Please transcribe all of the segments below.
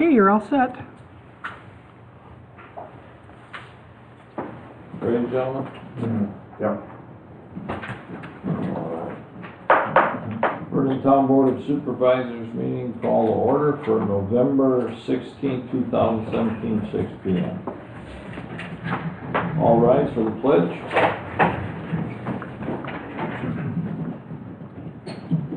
Okay, you're all set. Ready, gentlemen? Yep. Vernon Town Board of Supervisors meeting call to order for November 16, 2017, 6 p.m. All rise for the pledge.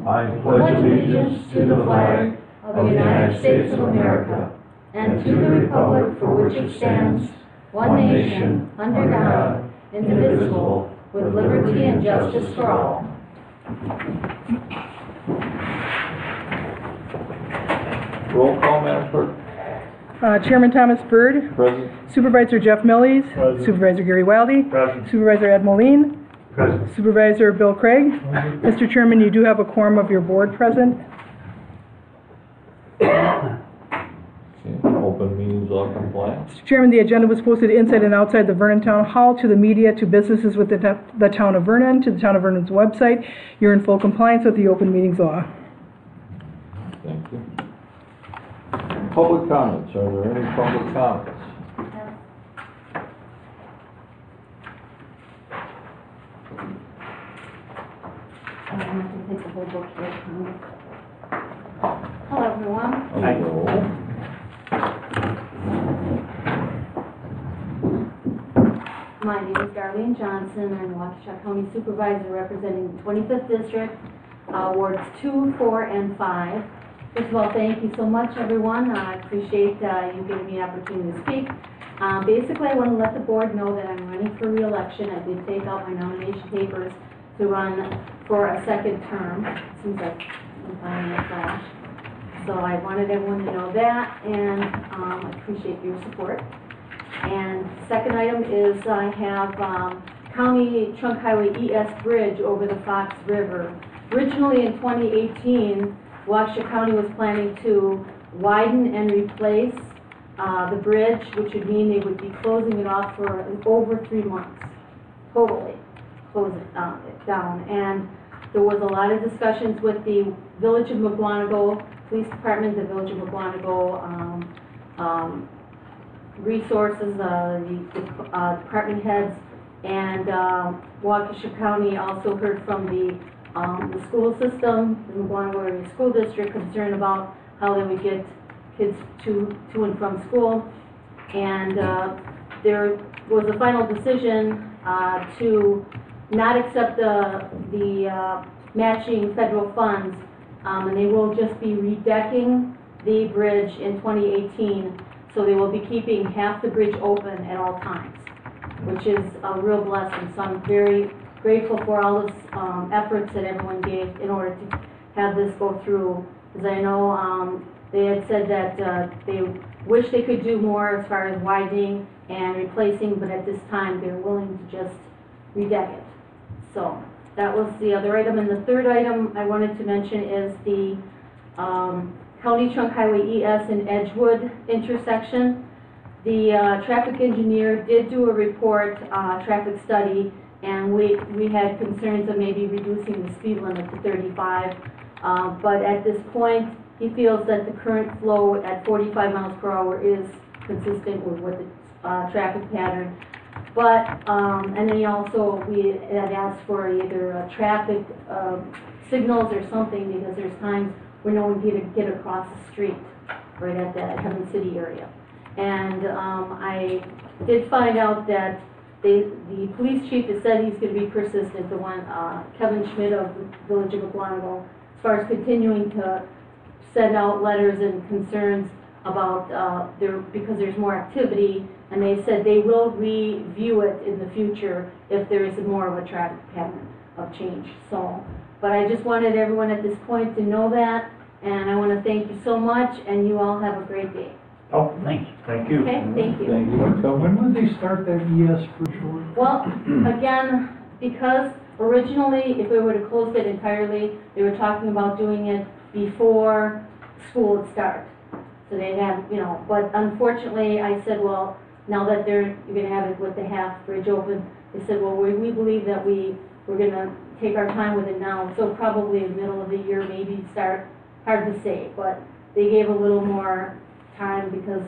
I pledge allegiance to the flag of the United States of America and to the republic for which it stands, one nation, under God, indivisible, with liberty and justice for all. Roll call, Madam Clerk. Chairman Thomas Byrd, Present. Supervisor Jeff Millies, Present. Supervisor Gary Wildy, Present. Supervisor Ed Moline, Present. Supervisor Bill Craig. Mr. Chairman, you do have a quorum of your board present. Okay. Open meetings law compliance. Mr. Chairman, the agenda was posted inside and outside the Vernon Town Hall, to the media, to businesses within the town of Vernon, to the town of Vernon's website. You're in full compliance with the open meetings law. Thank you. Public comments. Are there any public comments? I have to take the whole book here. Hello, everyone. Hello. My name is Darlene Johnson. I'm Waukesha County Supervisor representing the 25th District, Wards 2, 4, and 5. First of all, thank you so much, everyone. I appreciate you giving me an opportunity to speak. Basically, I want to let the board know that I'm running for re-election. I did take out my nomination papers to run for a second term. It seems like I'm finding a flash. So I wanted everyone to know that, and I appreciate your support. And second item is I have County Trunk Highway ES Bridge over the Fox River. Originally in 2018, Waukesha County was planning to widen and replace the bridge, which would mean they would be closing it off for over 3 months, totally close it down. And there was a lot of discussions with the Village of Mukwonago Police Department, the Village of Mukwonago resources, the department heads, and Waukesha County also heard from the school system, the Mukwonago Area School District, concerned about how they would get kids to and from school. And there was a final decision to not accept the matching federal funds, and they will just be redecking the bridge in 2018. So they will be keeping half the bridge open at all times, which is a real blessing. So I'm very grateful for all those efforts that everyone gave in order to have this go through. Because I know they had said that they wish they could do more as far as widening and replacing, but at this time they're willing to just redeck it. So that was the other item. And the third item I wanted to mention is the County Trunk Highway ES in Edgewood intersection. The traffic engineer did do a report, traffic study, and we had concerns of maybe reducing the speed limit to 35. But at this point, he feels that the current flow at 45 miles per hour is consistent with the traffic pattern. But, and then we had asked for either traffic signals or something, because there's times where no one can get across the street right at that Heaven City area. And I did find out that the police chief has said he's going to be persistent, the one, Kevin Schmidt of the Village of Mukwonago, as far as continuing to send out letters and concerns about because there's more activity, and they said they will review it in the future if there is more of a traffic pattern of change. So, but I just wanted everyone at this point to know that, and I want to thank you so much, and you all have a great day. Oh, thank you. Thank you. Okay, thank you. Thank you for coming. When would they start that ES for sure? Well, again, because originally, if we would have closed it entirely, they were talking about doing it before school would start. So they have, but unfortunately, I said, well, now that you're going to have it with the half bridge open, they said, well, we believe that we're going to take our time with it now. So probably in the middle of the year, maybe start, hard to say, but they gave a little more time because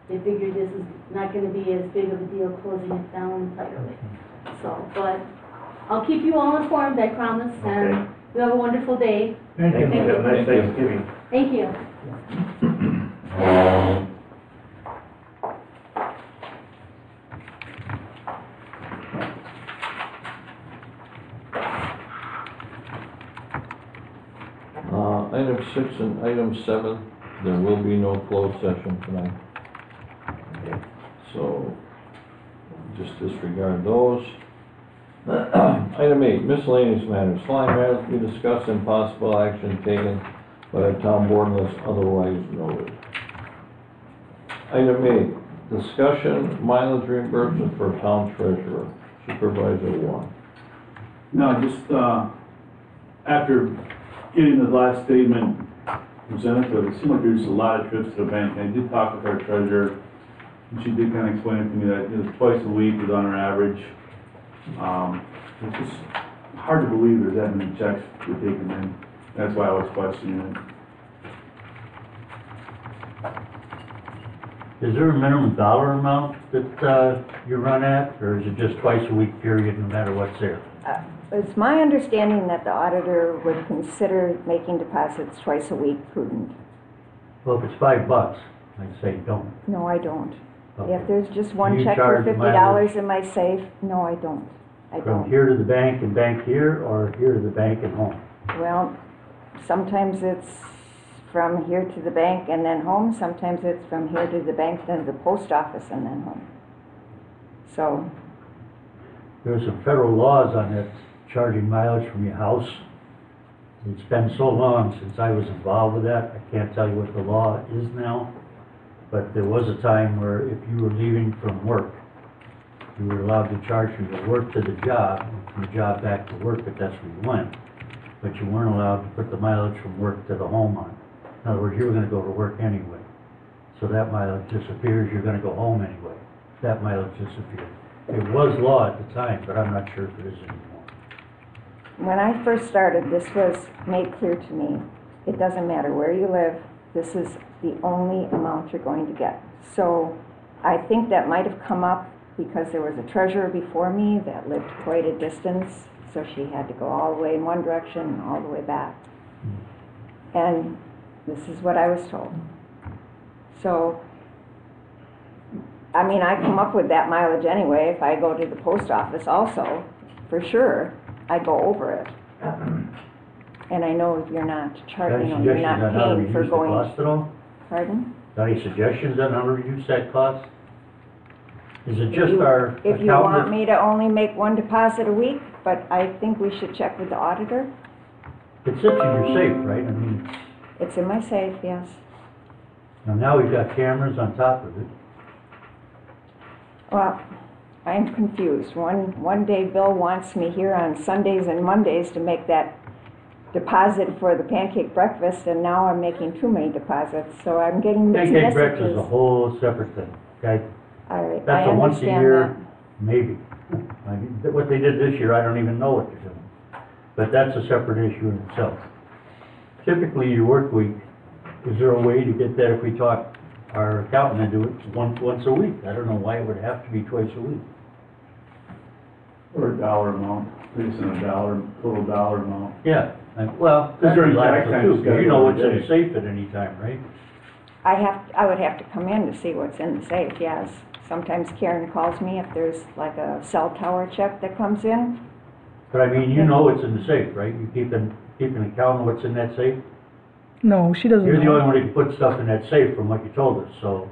they figured this is not gonna be as big of a deal closing it down entirely. So, but I'll keep you all informed, I promise, and you have a wonderful day. Thank you. Thank you. Have a nice Thanksgiving. Thank you. Item 6 and item 7, there will be no closed session tonight. So, just disregard those. Item 8, miscellaneous matters. Following matters to be discussed and possible action taken by the town board unless otherwise noted. Item 8, discussion mileage reimbursement for town treasurer. Supervisor 1. No, just, after getting the last statement presented to us, it seemed like there's a lot of trips to the bank. I did talk with our treasurer, and she did kind of explain it to me that, twice a week is on our average. It's just hard to believe there's that many checks we're taking in. That's why I was questioning it. Is there a minimum dollar amount that you run at, or is it just twice a week period no matter what's there? It's my understanding that the auditor would consider making deposits twice a week prudent. Well, if it's $5, I'd say don't. No, I don't. Okay. If there's just Do one you check for charge $50 mileage in my safe, no, I don't. I from don't. here to the bank and bank here, or here to the bank and home? Well, sometimes it's from here to the bank and then home. Sometimes it's from here to the bank, then to the post office and then home. So, There's some federal laws on that, charging mileage from your house. It's been so long since I was involved with that, I can't tell you what the law is now. But there was a time where if you were leaving from work, you were allowed to charge from your work to the job, and from the job back to work if that's where you went. But you weren't allowed to put the mileage from work to the home on. In other words, you were gonna go to work anyway. So that mileage disappears, you're gonna go home anyway. That mileage disappears. It was law at the time, but I'm not sure if it is anymore. when I first started, this was made clear to me. It doesn't matter where you live, this is the only amount you're going to get. So I think that might have come up because there was a treasurer before me that lived quite a distance, so she had to go all the way in one direction and all the way back. And this is what I was told. So, I mean, I come up with that mileage anyway. If I go to the post office also, for sure, I go over it. And I know if you're not charging them, you're not paying for going. Got any suggestions on how to reduce the cost at all? Pardon? Got any suggestions on how to reduce that cost? Is it just our accountant? If you want me to only make one deposit a week, but I think we should check with the auditor. It sits in your safe, right? I mean, It's in my safe, yes. now we've got cameras on top of it. Well, I'm confused. One day Bill wants me here on Sundays and Mondays to make that deposit for the pancake breakfast, and now I'm making too many deposits, so I'm getting mixed Pancake messages. breakfast is a whole separate thing, okay? All right, I That's a once a understand year, that. maybe. I mean, what they did this year, I don't even know what they're doing. But that's a separate issue in itself. Typically, your work week, is there a way to get that if we talk our accountant to do it once a week? I don't know why it would have to be twice a week. Or a dollar amount, based on a total dollar amount. Yeah, well, that's during relaxed tax time, too, it's 'cause gotta you be know every what's in the day. safe at any time, right? I would have to come in to see what's in the safe, yes. Sometimes Karen calls me if there's like a cell tower check that comes in. But I mean, you know what's in the safe, right? You keep an account of what's in that safe? No, she doesn't You're the know. only one who can put stuff in that safe from what you told us, so.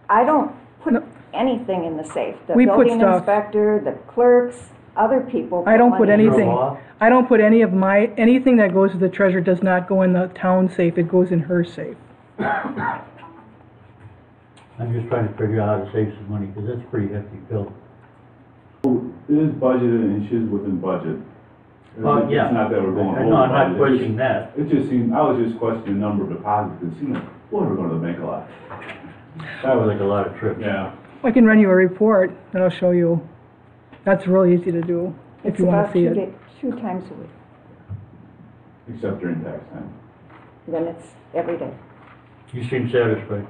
I don't put No. anything in the safe. The We put building stuff. inspector, the clerks, other people. I don't put money in. Is there a anything. law? I don't put anything that goes to the treasurer does not go in the town safe, it goes in her safe. I'm just trying to figure out how to save some money, because that's a pretty hefty bill. It is budgeted and she is within budget. Oh, yeah. It's not that we're going over. No, I'm not budget. questioning that. It just seemed, I was just questioning the number of deposits, it seemed like, boy, we're going to the bank a lot. That was like a lot of trips. Yeah. I can run you a report that I'll show you. That's really easy to do, if It's you want about to see it. 2 times a week. Except during tax time. Then it's every day. You seem satisfied.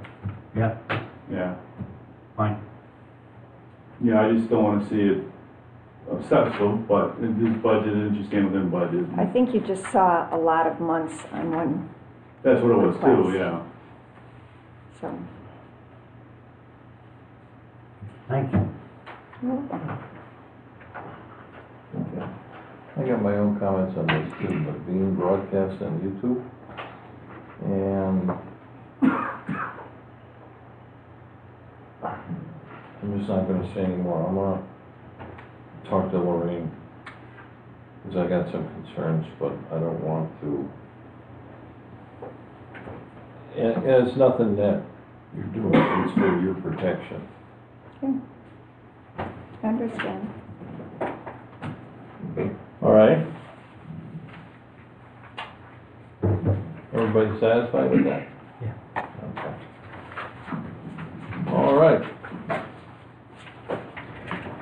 Yeah, Yeah. fine. Yeah, I just don't wanna see it obsessive, but it is budgeted, and just staying within budget. I think you just saw a lot of months on one, That's what it was too, request. yeah. so. Thank you. Okay. I got my own comments on this too, but being broadcast on YouTube, and I'm just not gonna say anymore. I'm gonna talk to Lorraine, because I got some concerns, but I don't want to. And it's nothing that you're doing, it's for your protection. Okay. I understand. All right? Everybody satisfied with that? Yeah. Okay. All right.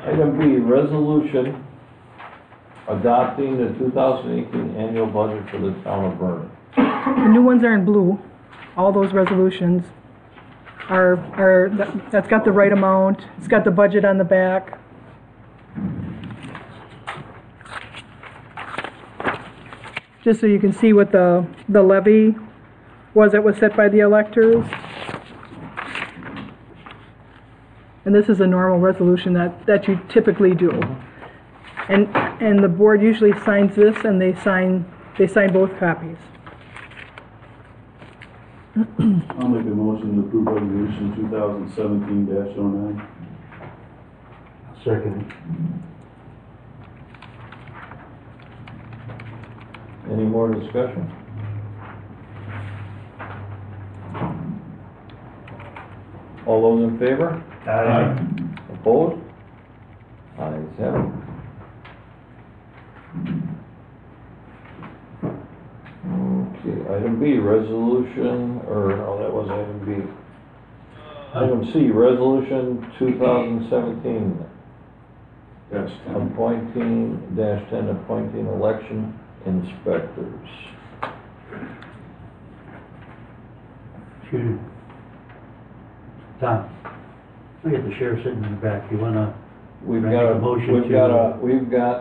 Item B, resolution adopting the 2018 annual budget for the town of Vernon. The new ones are in blue. All those resolutions that's got the right amount. It's got the budget on the back. Just so you can see what the levy was that was set by the electors. And this is a normal resolution that you typically do. And the board usually signs this, and they sign both copies. I'll make a motion to approve resolution 2017-09. Second. Any more discussion? All those in favor? Aye. Opposed? Ayes have it. Okay, item B, resolution, that was item B. Item C, resolution 2017, Yes. appointing election inspectors. Excuse me. Tom, look at the sheriff sitting in the back. You wanna, We've Make got a a, motion we've to- got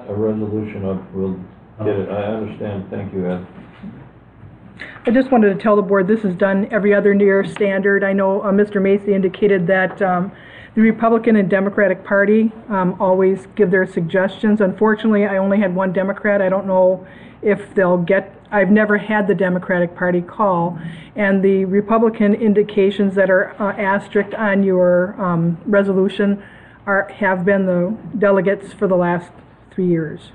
a resolution up, we'll get it, I understand, thank you, Ed. I just wanted to tell the board, this is done every other year standard. I know Mr. Macy indicated that the Republican and Democratic Party always give their suggestions. Unfortunately, I only had one Democrat. I don't know if they'll get, I've never had the Democratic Party call. And the Republican indications that are asterisked on your resolution have been the delegates for the last 3 years.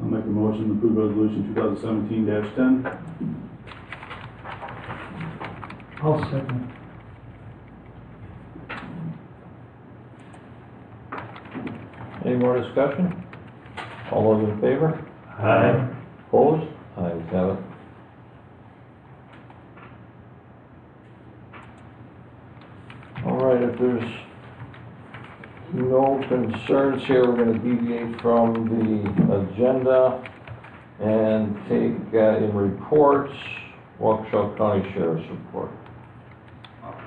I'll make a motion to approve resolution 2017-10. I'll second. Any more discussion? All those in favor? Aye. Opposed? Ayes have it. All right, if there's no concerns here, we're gonna deviate from the agenda and take in reports, Waukesha County Sheriff's Report.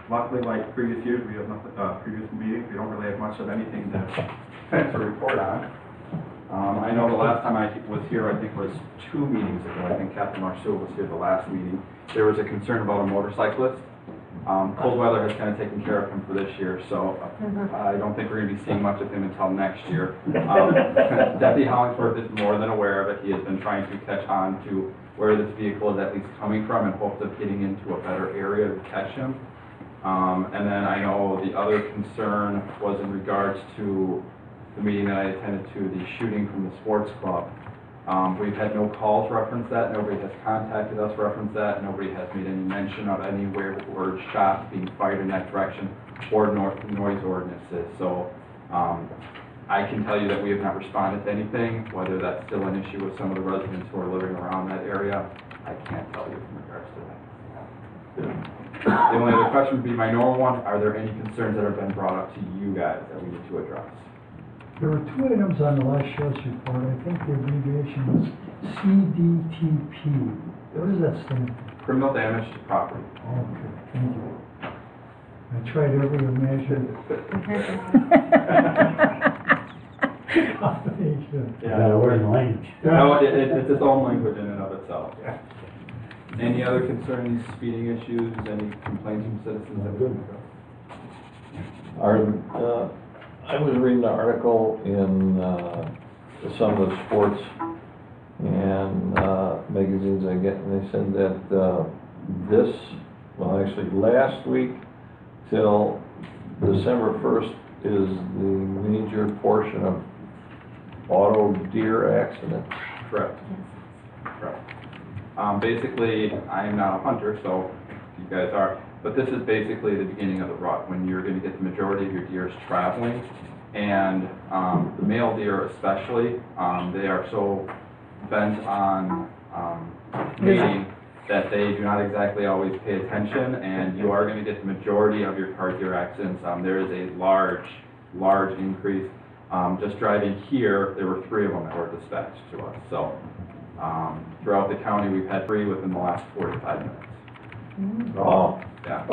Luckily, like previous years, we have nothing, previous meetings, we don't really have much of anything to report on. I know the last time I was here, I think was 2 meetings ago. I think Captain Marceau was here the last meeting. There was a concern about a motorcyclist. Cold weather has kind of taken care of him for this year, so I don't think we're going to be seeing much of him until next year. Deputy Hollingsworth is more than aware of it. He has been trying to catch on to where this vehicle is at least coming from in hopes of getting into a better area to catch him. And then I know the other concern was in regards to the meeting that I attended to, the shooting from the sports club. We've had no calls reference that, nobody has contacted us reference that, nobody has made any mention of anywhere where shots being fired in that direction or noise ordinances. So I can tell you that we have not responded to anything. Whether that's still an issue with some of the residents who are living around that area, I can't tell you in regards to that. The only other question would be my normal one: are there any concerns that have been brought up to you guys that we need to address? There were 2 items on the last sheriff's report. I think the abbreviation was CDTP. What does that stand Criminal damage to property. for? Okay, thank you. I tried every imagined combination. Yeah. Where's the language? No, it's its own language in and of itself. Any other concerning speeding issues, any complaints from citizens that we can I was reading an article in, some of the sports and, magazines I get, and they said that, actually last week till December 1st is the major portion of auto deer accidents. Correct. Correct. Basically, I am not a hunter, so you guys are, but this is basically the beginning of the rut, when you're gonna get the majority of your deers traveling. And, the male deer especially, they are so bent on, mating that they do not exactly always pay attention, and you are gonna get the majority of your car deer accidents. There is a large increase. Just driving here, there were 3 of them that were dispatched to us. So, throughout the county, we've had 3 within the last 45 minutes. Oh, Yeah,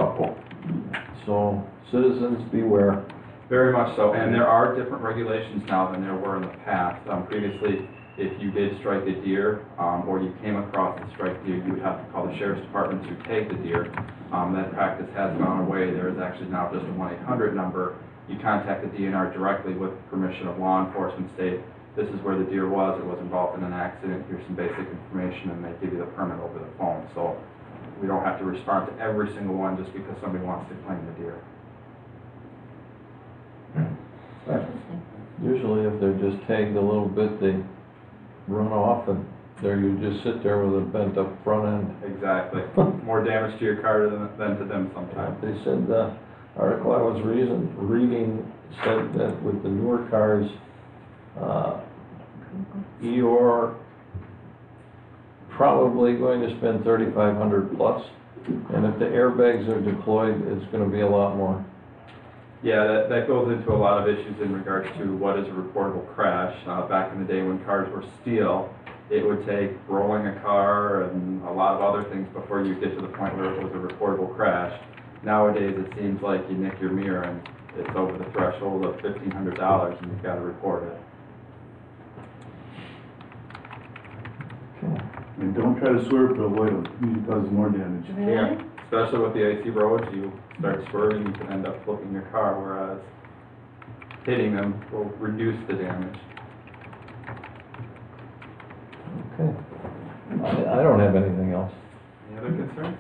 so citizens beware. very much so. And there are different regulations now than there were in the past. Previously, if you did strike a deer, or you came across a strike deer, you would have to call the sheriff's department to take the deer. That practice has gone away. There is actually now just a 1-800 number. You contact the DNR directly with permission of law enforcement, state, this is where the deer was, it was involved in an accident, here's some basic information, and they give you the permit over the phone. So we don't have to respond to every single one just because somebody wants to claim the deer. Usually if they're just tagged a little bit, they run off, and there you just sit there with a bent up front end. Exactly. More damage to your car than to them sometimes. They said, the article I was reading said that with the newer cars, you're probably going to spend $3,500 plus, and if the airbags are deployed, it's gonna be a lot more. Yeah, that goes into a lot of issues in regards to what is a reportable crash. Back in the day when cars were steel, it would take rolling a car and a lot of other things before you get to the point where it was a reportable crash. Nowadays, it seems like you nick your mirror and it's over the threshold of $1,500 and you've got to report it. And don't try to swerve to avoid them, usually causes more damage. Yeah, especially with the icy roads, you start swerving, you can end up flipping your car, whereas hitting them will reduce the damage. Okay. I don't have anything else. Any other concerns?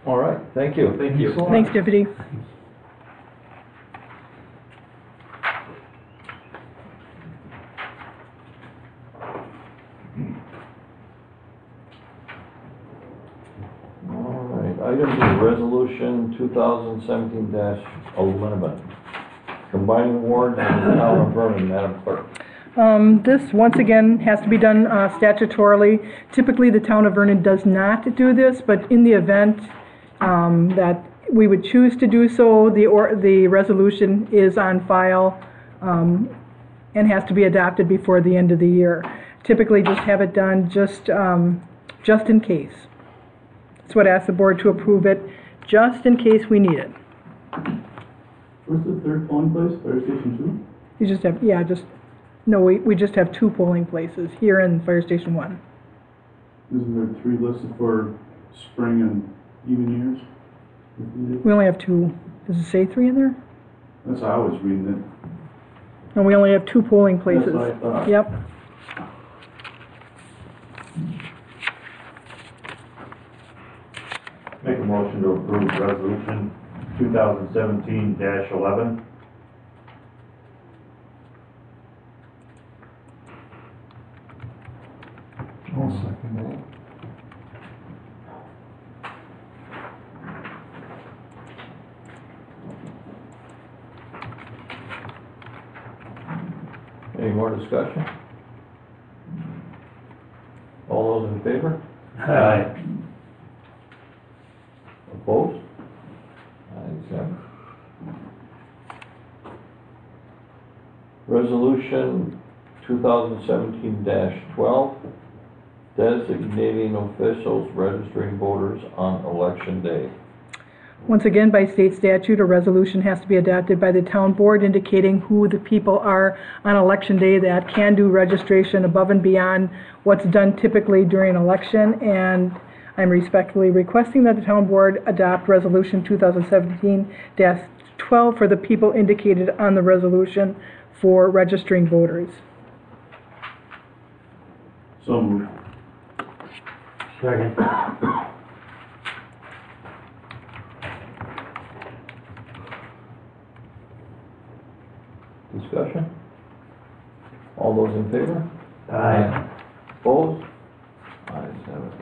All right, thank you. Thank you. Thanks, Deputy. All right, item B, resolution 2017-11, combining wards in the town of Vernon, Madam Clerk. This, once again, has to be done statutorily. Typically, the town of Vernon does not do this, but in the event that we would choose to do so, the resolution is on file and has to be adopted before the end of the year. Typically, just have it done just in case. That's what I asked the board to approve it, just in case we need it. Where's the third polling place, Fire Station 2? You just have, yeah, no, we just have 2 polling places, here in Fire Station 1. Isn't there 3 listed for spring and even years? We only have 2. Does it say 3 in there? That's how I was reading it. No, we only have 2 polling places. That's what I thought. Yep. Make a motion to approve resolution 2017-11. I'll second that. Any more discussion? All those in favor? Aye. Opposed? Ayes have it. Resolution 2017-12, designating officials registering voters on election day. Once again, by state statute, a resolution has to be adopted by the town board indicating who the people are on election day that can do registration above and beyond what's done typically during election. And I'm respectfully requesting that the town board adopt resolution 2017-12 for the people indicated on the resolution for registering voters. So moved. Second. Discussion? All those in favor? Aye. Opposed? Ayes have it.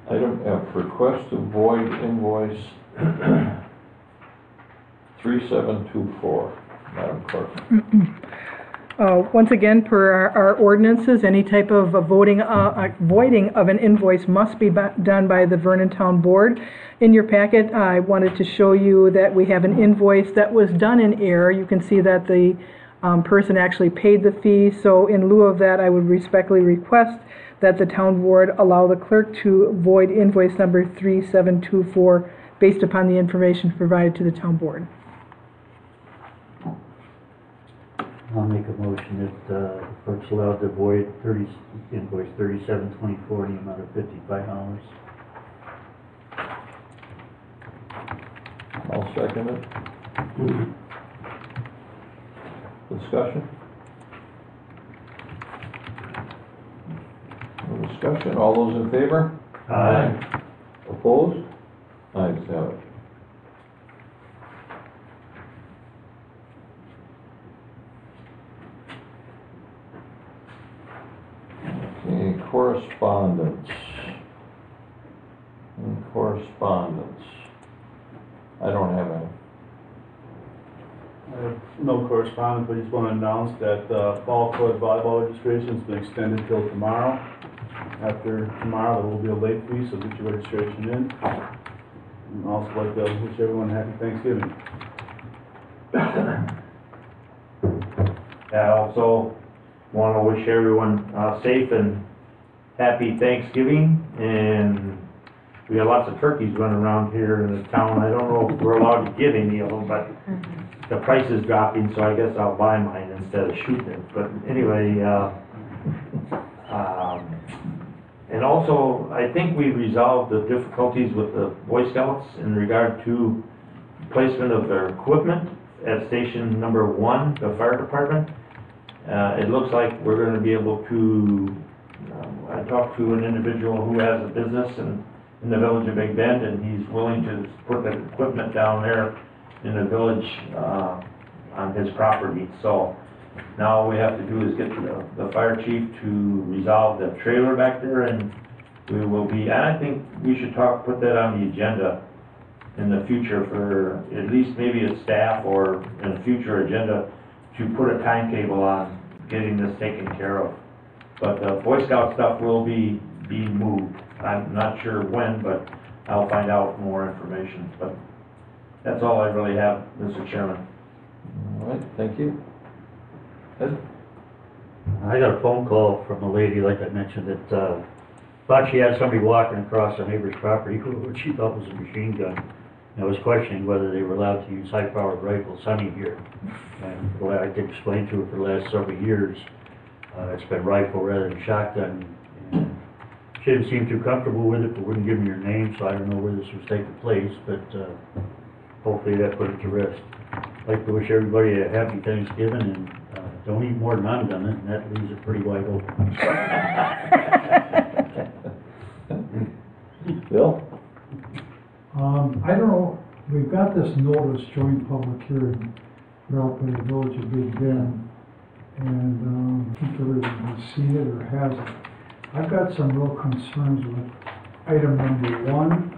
Item F, request to void invoice 3724. Madam Clerk. Once again, per our ordinances, any type of voiding of an invoice must be done by the Vernon Town Board. In your packet, I wanted to show you that we have an invoice that was done in error. You can see that the person actually paid the fee. So in lieu of that, I would respectfully request that the town board allow the clerk to void invoice number 3724 based upon the information provided to the town board. I'll make a motion that the clerk's allowed to void invoice 3724 in the amount of $55. I'll second it. Discussion? No discussion? All those in favor? Aye. Opposed? Ayes have it. Okay, correspondence. Correspondence. I don't have any. I have no correspondence, but I just want to announce that fall court volleyball registration has been extended till tomorrow. After tomorrow, there will be a late fee, so get your registration in. And also like to wish everyone happy Thanksgiving. I also want to wish everyone safe and happy Thanksgiving, and we have lots of turkeys running around here in the town. I don't know if we're allowed to get any of them, but the price is dropping, so I guess I'll buy mine instead of shooting it. But anyway, and also, I think we've resolved the difficulties with the Boy Scouts in regard to placement of their equipment at station number 1, the fire department. It looks like we're going to be able to, I talked to an individual who has a business in the village of Big Bend, and he's willing to put the equipment down there in the village on his property. So now all we have to do is get the fire chief to resolve the trailer back there, and we will be, and I think we should put that on the agenda in the future for at least maybe a staff or in a future agenda to put a timetable on getting this taken care of. But the Boy Scout stuff will be moved. I'm not sure when, but I'll find out more information. But that's all I really have, Mr. Chairman. All right, thank you. Ed? I got a phone call from a lady, like I mentioned, that thought she had somebody walking across a neighbor's property who she thought was a machine gun. And I was questioning whether they were allowed to use high-powered rifles hunting here. And the way I did explain to her for the last several years, it's been rifle rather than shotgun. And she didn't seem too comfortable with it, but wouldn't give me her name, so I don't know where this was taking place, but hopefully that put it to rest. I'd like to wish everybody a happy Thanksgiving, and don't eat more than I'm done, and that leaves it pretty wide open. Bill? I don't know, we've got this notice, joint public hearing, put out by the village of Big Bend, and I think everybody has seen it or has it. I've got some real concerns with item number 1.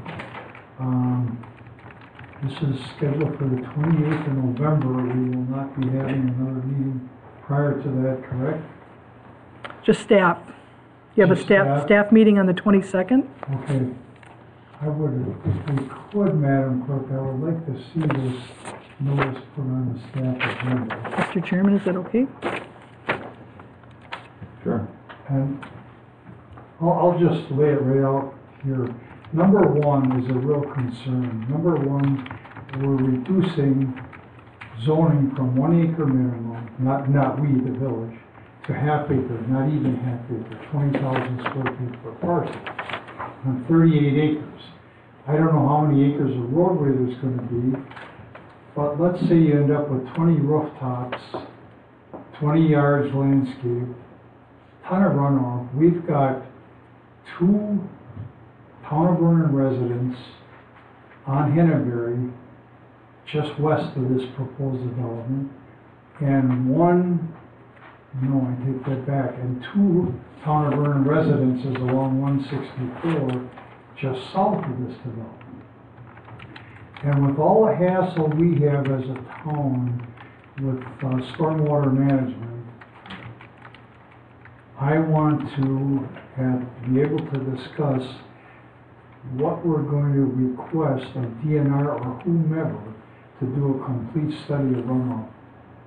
This is scheduled for the 28th of November. We will not be having another meeting prior to that, correct? Just staff. You have a Just staff? staff meeting on the 22nd? Okay. I would, if we could, Madam Clerk, I would like to see this notice put on the staff agenda. Mr. Chairman, is that okay? Sure. And I'll just lay it right out here. Number one is a real concern. Number one, we're reducing zoning from 1 acre minimum, not we, the village, to half acre, not even half acre, 20,000 square feet per parcel, on 38 acres. I don't know how many acres of roadway there's gonna be, but let's say you end up with 20 rooftops, 20 yards landscape, ton of runoff. We've got 2 town of Vernon residents on Henneberry, just west of this proposed development, and no, I take that back, and 2 town of Vernon residences along 164, just south of this development. And with all the hassle we have as a town with stormwater management, I want to be able to discuss what we're going to request of DNR or whomever to do a complete study of runoff.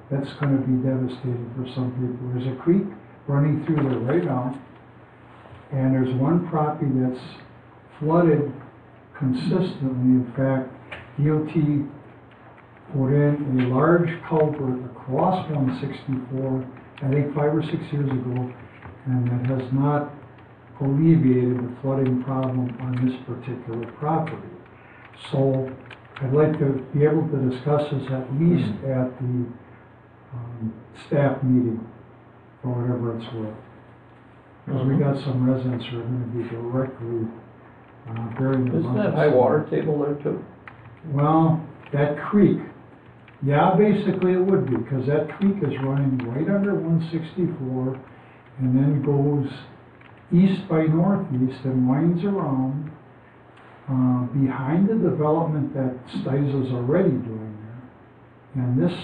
That's going to be devastating for some people. There's a creek running through there right now, and there's one property that's flooded consistently. In fact, DOT put in a large culvert across 164, I think 5 or 6 years ago, and that has not alleviated the flooding problem on this particular property. So I'd like to be able to discuss this at least at the staff meeting, or whatever it's worth. Because we got some residents who are going to be directly bearing the Isn't that brunt. high water table there too? Well, that creek, yeah, basically it would be, because that creek is running right under 164 and then goes east by northeast and winds around behind the development that Stiza's already doing there. And this,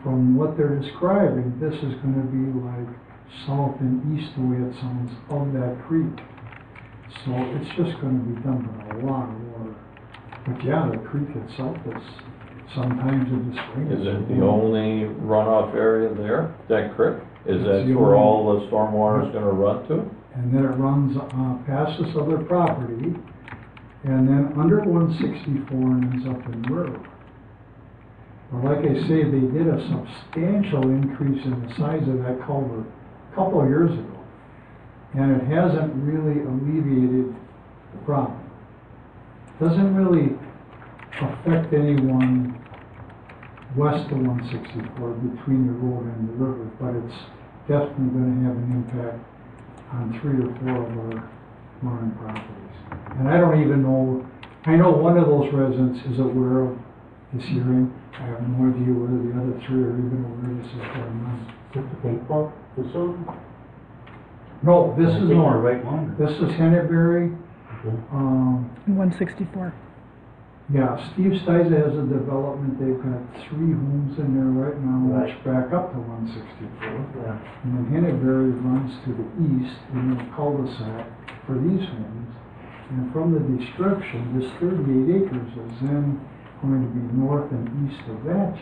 from what they're describing, this is going to be like south and east the way it sounds of that creek. So it's just going to be done with a lot of water. But yeah, the creek itself is sometimes in the spring. Is it the only runoff area there, that creek? Is It's that the where only- all the stormwater is gonna run to? And then it runs past this other property, and then under 164 and ends up in the river. But like I say, they did a substantial increase in the size of that culvert a couple of years ago, and it hasn't really alleviated the problem. Doesn't really affect anyone west of 164 between the road and the river, but it's definitely going to have an impact on 3 or 4 of our Vernon properties. And I don't even know, I know one of those residents is aware of this hearing. I have no idea whether the other 3 are even aware this is going on. Is it the paintball facility? No, this is I think not. we're right longer. This is Henneberry. Okay. 164. Yeah, Steve Stiza has a development. They've got 3 homes in there right now, which back up to 164. Yeah. And then Henneberry runs to the east in a cul-de-sac for these homes. And from the description, this 38 acres is then going to be north and east of that.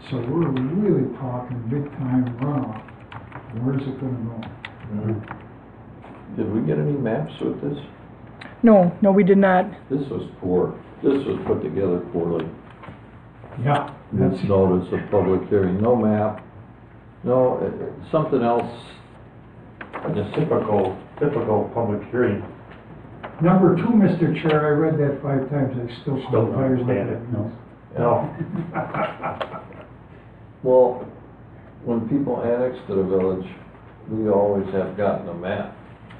So we're really talking big time runoff. Where's it going to go? Did we get any maps with this? No, we did not. This was poor. This was put together poorly. Yeah, This notice of public hearing, no map, no, something else. Just typical public hearing. Number 2, Mr. Chair, I read that 5 times. I still Still can't don't tell you what understand that it, means. No. Well, when people annex to the village, we always have gotten a map,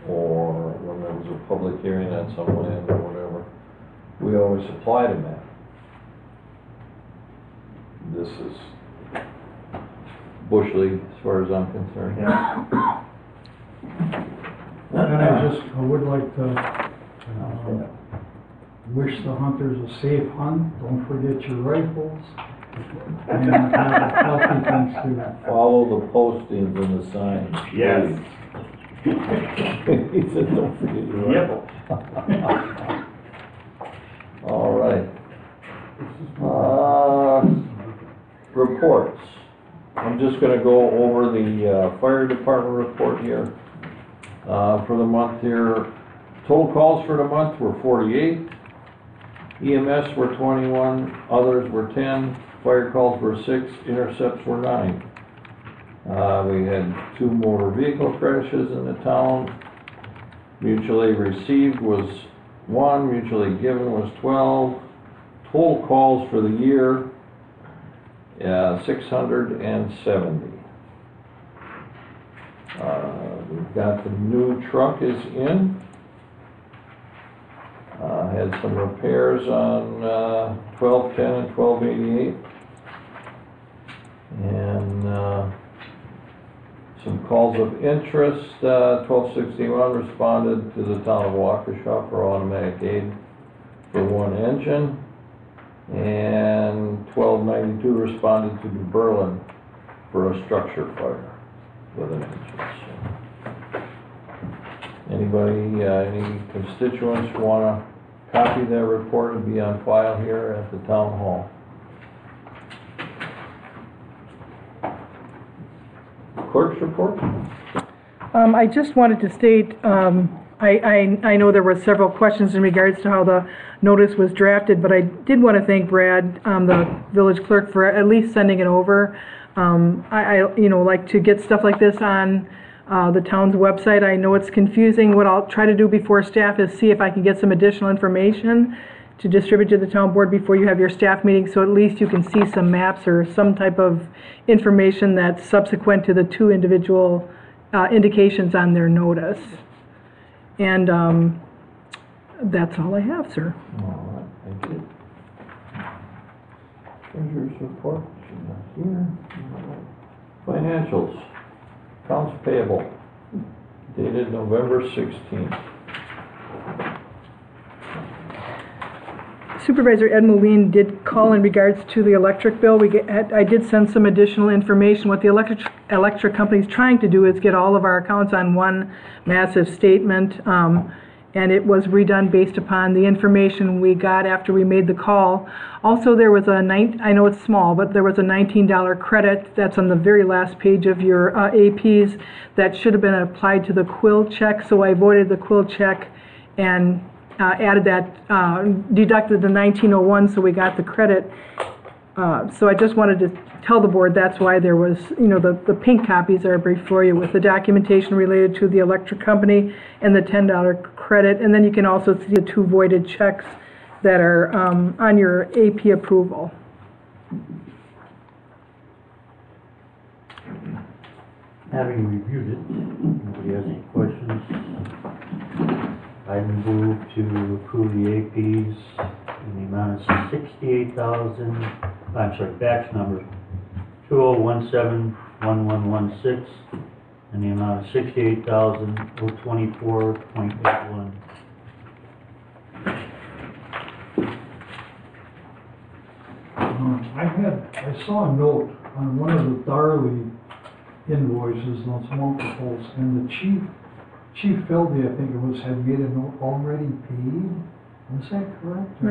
or when there was a public hearing on some land or whatever, we always supplied a map. This is bush league, as far as I'm concerned. Yeah. And I would like to wish the hunters a safe hunt. Don't forget your rifles. And have a healthy Thanksgiving. Follow the postings and the signs. Yes. He said, don't forget your Yep. rifle. Reports. I'm just gonna go over the, fire department report here. For the month here, total calls for the month were 48. EMS were 21, others were 10, fire calls were 6, intercepts were 9. We had 2 motor vehicle crashes in the town. Mutually received was 1, mutually given was 12. Total calls for the year, 670. We've got the new truck is in. Had some repairs on 1210 and 1288. And some calls of interest. 1261 responded to the town of Waukesha for automatic aid for 1 engine. And 1292 responded to Berlin for a structure fire with an engine. So, anybody, any constituents who want to copy that report and be on file here at the town hall? Clerk's report? I just wanted to state, I know there were several questions in regards to how the notice was drafted, but I did want to thank Brad, the village clerk, for at least sending it over. I like to get stuff like this on the town's website. I know it's confusing. What I'll try to do before staff is see if I can get some additional information to distribute to the town board before you have your staff meeting, so at least you can see some maps or some type of information that's subsequent to the 2 individual indications on their notice. And that's all I have, sir. All right, thank you. Treasurer's report, she's not here. Financials, accounts payable, dated November 16th. Supervisor Ed Moline did call in regards to the electric bill. I did send some additional information. What the electric company's trying to do is get all of our accounts on one massive statement, and it was redone based upon the information we got after we made the call. Also, there was I know it's small, but there was a $19 credit that's on the very last page of your APs that should have been applied to the quill check, so I voided the quill check and added that, deducted the 1901, so we got the credit. So I just wanted to tell the board that's why there was, the pink copies are before you with the documentation related to the electric company and the $10 credit. And then you can also see the 2 voided checks that are on your AP approval. Having reviewed it, nobody has any questions? I move to approve the APs in the amount of batch number 20171116, in the amount of $68,024.81. I saw a note on one of the Darley invoices, those multiples, and the Chief Feldy, I think it was, had made a note already paid. Is that correct?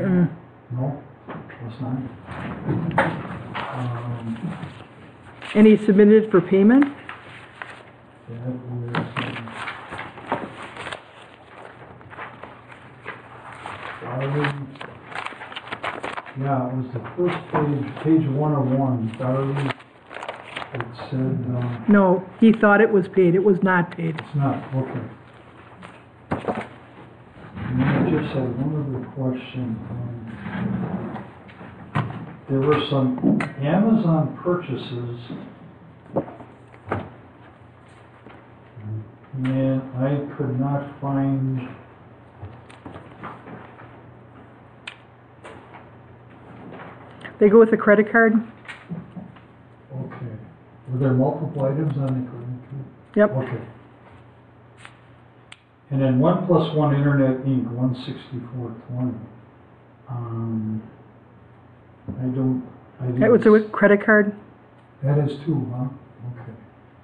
No, it's not. And he submitted for payment? That was, yeah, it was the first page 101, Darley. It said, No, he thought it was paid. It was not paid. it's not, okay. And then I just had one other question. There were some Amazon purchases, and I could not find. They go with a credit card? Okay. Were there multiple items on the credit card? Yep. Okay. And then 1+1 Internet Inc., 16420. That was a credit card? That is too, huh? Okay.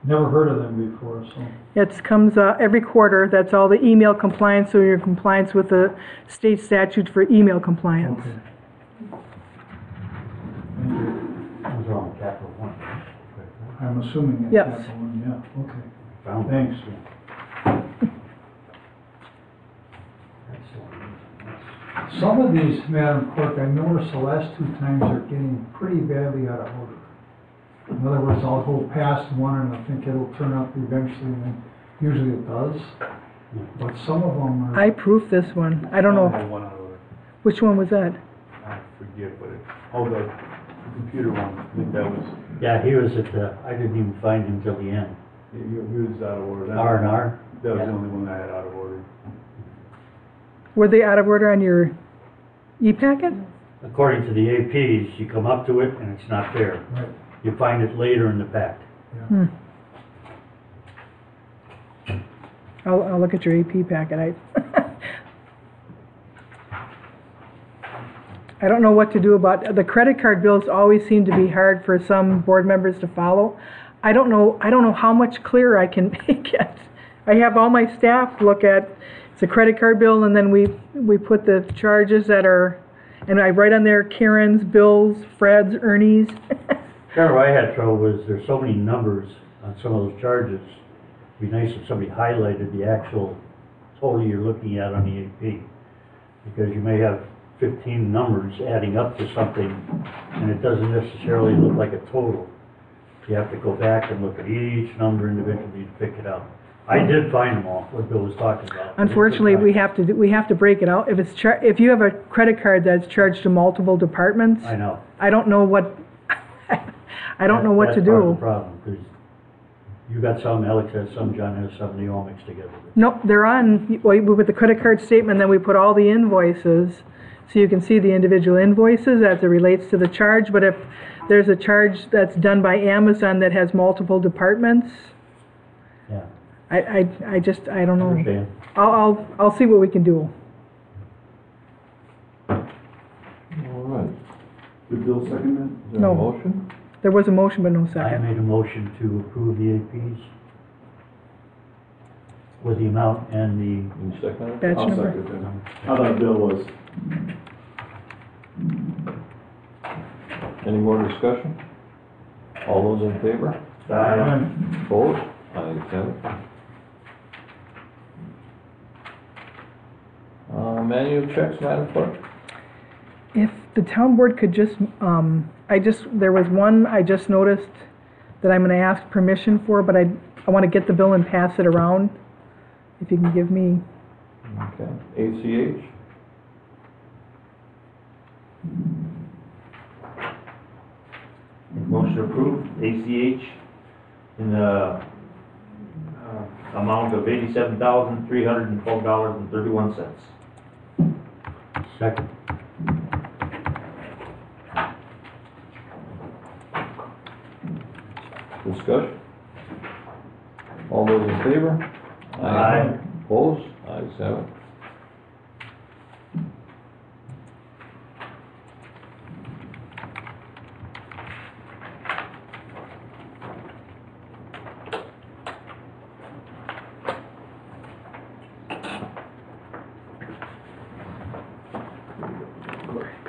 Never heard of them before, so. It comes every quarter. That's all the email compliance, so you're in compliance with the state statute for email compliance. Okay. I'm assuming at Yes. capital, and yeah, okay, Found- thanks. Some of these, Madam Clerk, I noticed the last two times are getting pretty badly out of order. In other words, I'll go past one and I think it'll turn up eventually, and then usually it does. But some of them are. I proofed this one. I don't know, I had one out of order. which one was that? I forget what it, oh, the computer one, I think that was, Yeah, he was at the, I didn't even find him till the end. he was out of order. That R and was- R. That was Yeah. the only one I had out of order. Were they out of order on your e-packet? According to the APs, you come up to it and it's not there. Right, You find it later in the pack. Hmm. I'll look at your AP packet. I don't know what to do about, the credit card bills always seem to be hard for some board members to follow. I don't know how much clearer I can make it. I have all my staff look at, it's a credit card bill, and then we put the charges that are, and I write on there Karen's, Bill's, Fred's, Ernie's. Kind of what I had trouble was there's so many numbers on some of those charges. It'd be nice if somebody highlighted the actual total you're looking at on the AP. Because you may have 15 numbers adding up to something and it doesn't necessarily look like a total. You have to go back and look at each number individually to pick it out. I did find them all, what Bill was talking about. Unfortunately, we have to break it out. If you have a credit card that's charged to multiple departments, I know. I don't know what, I don't know what to That's part of the do. problem, because you got some, Alex has some, John has some, they all mix together. Nope, they're on, well, we put the credit card statement, then we put all the invoices, so you can see the individual invoices as it relates to the charge, but if there's a charge that's done by Amazon that has multiple departments, Yeah, I don't know. understand. I'll see what we can do. All right. Did Bill second that? Is there No. a motion? There was a motion, but no I second. made a motion to approve the APs with the amount and Any second it? Batch I'll number. second that. I thought Bill was. Any more discussion? All those in favor? Opposed? Ayes have it. Manual checks, Madam Clerk? If the town board could just, there was one I just noticed that I'm gonna ask permission for, but I wanna get the bill and pass it around. If you can give me, Okay. ACH? Motion approved, ACH, in the amount of $87,312.31. second. Discussion? All those in favor? Aye. Opposed? Ayes have it.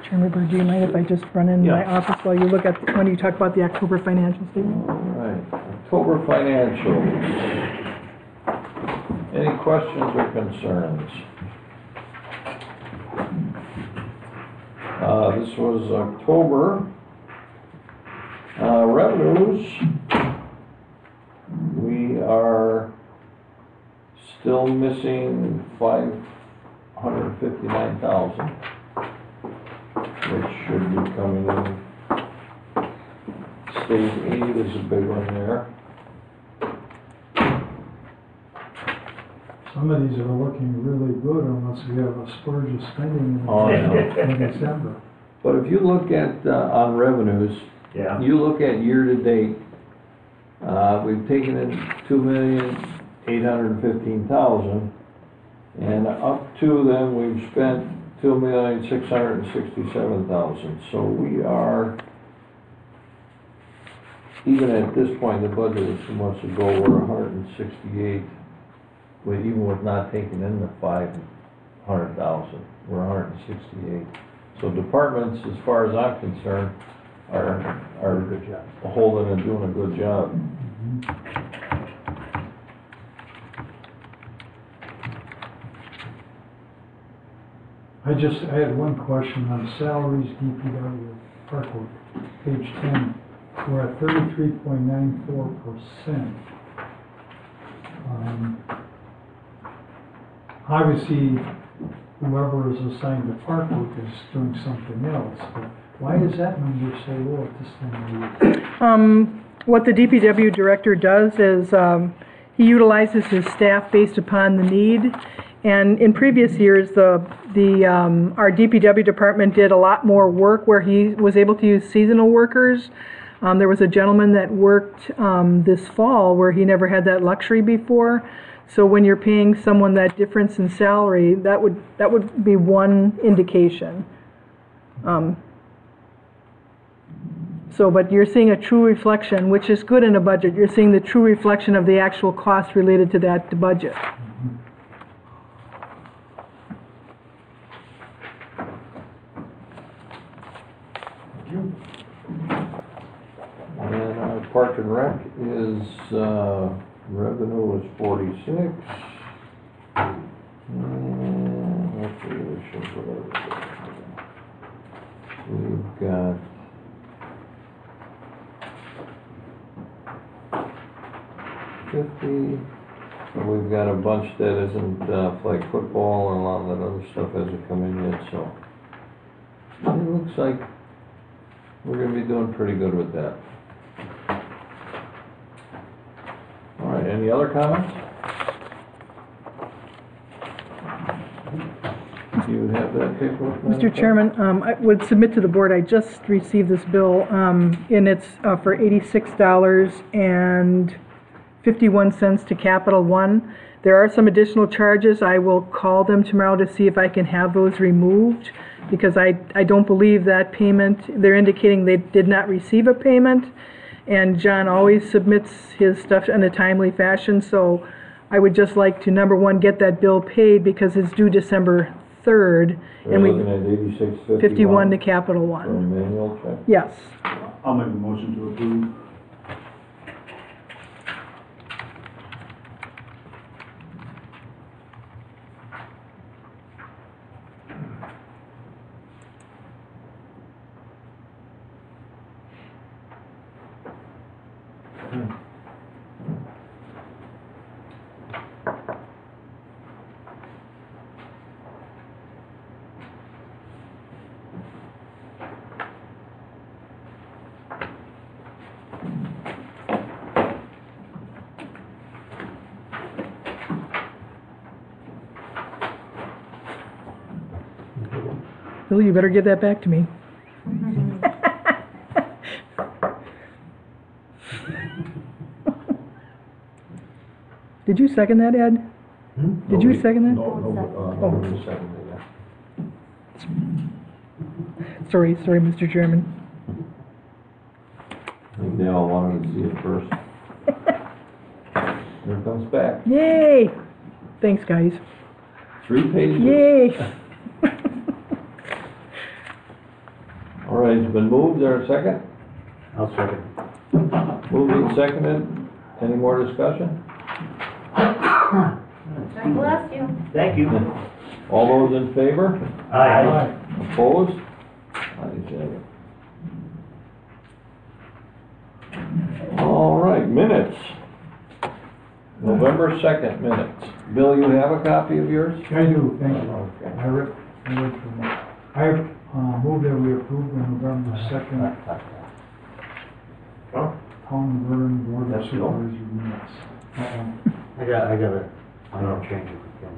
Chairman Berger, do you mind if I just run in my Yeah. office while you look at, when you talk about the October financial statement? All right. October financials. Any questions or concerns? This was October. Revenues, we are still missing 559,000, which should be coming in. State aid is a big one there. Some of these are looking really good unless we have a splurge of spending Oh, I know. in December. But if you look at, on revenues, Yeah. you look at year-to-date, we've taken in 2,815,000, and up to then, we've spent 2,667,000. So we are, even at this point, the budget was 2 months ago, we're 168, even with not taking in the 500,000, we're 168. So departments, as far as I'm concerned, are Good job. holding and doing a good job. I had one question on salaries, DPW, park work, page 10. We're at 33.94%. Obviously, whoever is assigned to park work is doing something else, but why is that number so low at this time of year? What the DPW director does is, he utilizes his staff based upon the need. And in previous years, our DPW department did a lot more work where he was able to use seasonal workers. There was a gentleman that worked this fall where he never had that luxury before. So when you're paying someone that difference in salary, that would be one indication. But you're seeing a true reflection, which is good in a budget. You're seeing the true reflection of the actual cost related to that budget. And our Park and Rec is, revenue was 46. Let's see, we've got $50. And we've got a bunch that isn't flag football, and a lot of that other stuff hasn't come in yet, so it looks like we're gonna be doing pretty good with that. All right, any other comments? Do you have that paperwork? Mr. Chairman, I would submit to the board, I just received this bill, and it's for $86.51 to Capital One. There are some additional charges. I will call them tomorrow to see if I can have those removed, because I don't believe that payment, they're indicating they did not receive a payment, and John always submits his stuff in a timely fashion, so I would just like to, number one, get that bill paid because it's due December 3rd. We're And looking at 86.51 51 to Capital for a One. manual check. Yes. I'll make a motion to approve. Bill, you better give that back to me. Did you second that, Ed? Did you second that? No, seconded that. Sorry, Mr. Chairman. I think they all wanted to see it first. Here it comes back. Yay! Thanks, guys. 3 pages. Yay! All right, it's been moved. There a second? I'll second. Moved and seconded. Any more discussion? God bless you. Thank you. All those in favor? Aye. Opposed? Ayes have it. All right, minutes. November 2nd minutes. Bill, you have a copy of yours? I do, thank you. Okay. I read from it. I move that we approve the November 2nd Town of Vernon Board of That's cool. Supervisors minutes. I don't change it again.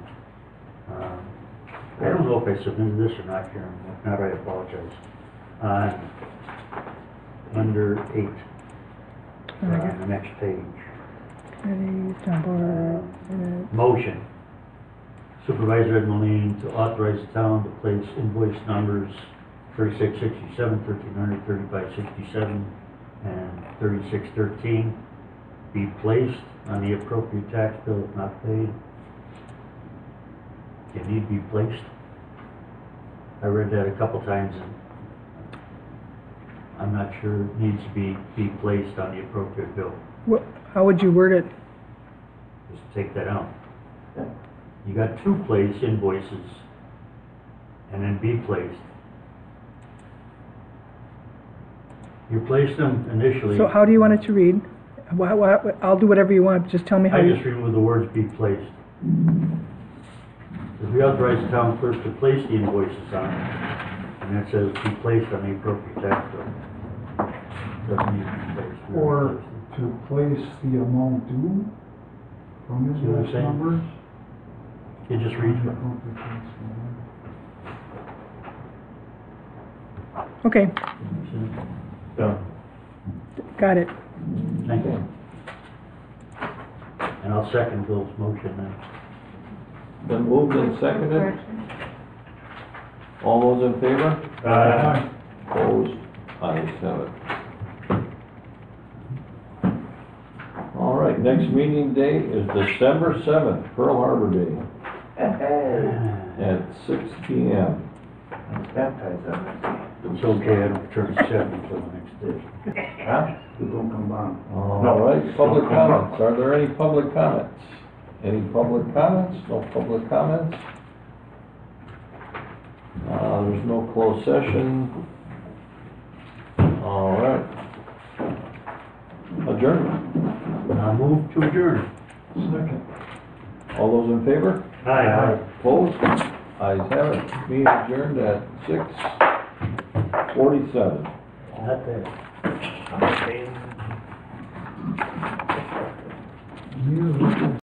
I don't know if I submitted this or not, Karen. If not, I apologize. Under 8, on the next page. Motion. Supervisor Ed Moline to authorize the town to place invoice numbers 3667, 1300, 3567, and 3613 be placed on the appropriate tax bill if not paid. They need to be placed. I read that a couple times and I'm not sure it needs to be placed on the appropriate bill. How would you word it? Just take that out. You got to place invoices and then be placed. You place them initially. So how do you want it to read? I'll do whatever you want, just tell me how I you... just remove the words be placed. If we authorize the town clerk to place the invoices on, and it says be placed on the appropriate tax bill. Doesn't need to be placed. Or to place the amount due from See what I'm invoice saying? numbers. It just reads, Okay, Done. got it. thank you. And I'll second Bill's motion then. Been moved and seconded. All those in favor? Aye. Opposed? Ayes have it. All right, next meeting day is December 7th, Pearl Harbor Day, at 6 p.m. Baptize them. It's okay, I don't turn 70 till the next day. Huh? We don't come on. All right, public comments. Are there any public comments? Any public comments? No public comments? There's no closed session. All right. Adjournment. Now move to adjourn. Second. All those in favor? Aye. Opposed? Ayes have it. Meeting adjourned at 6:47. Not bad. You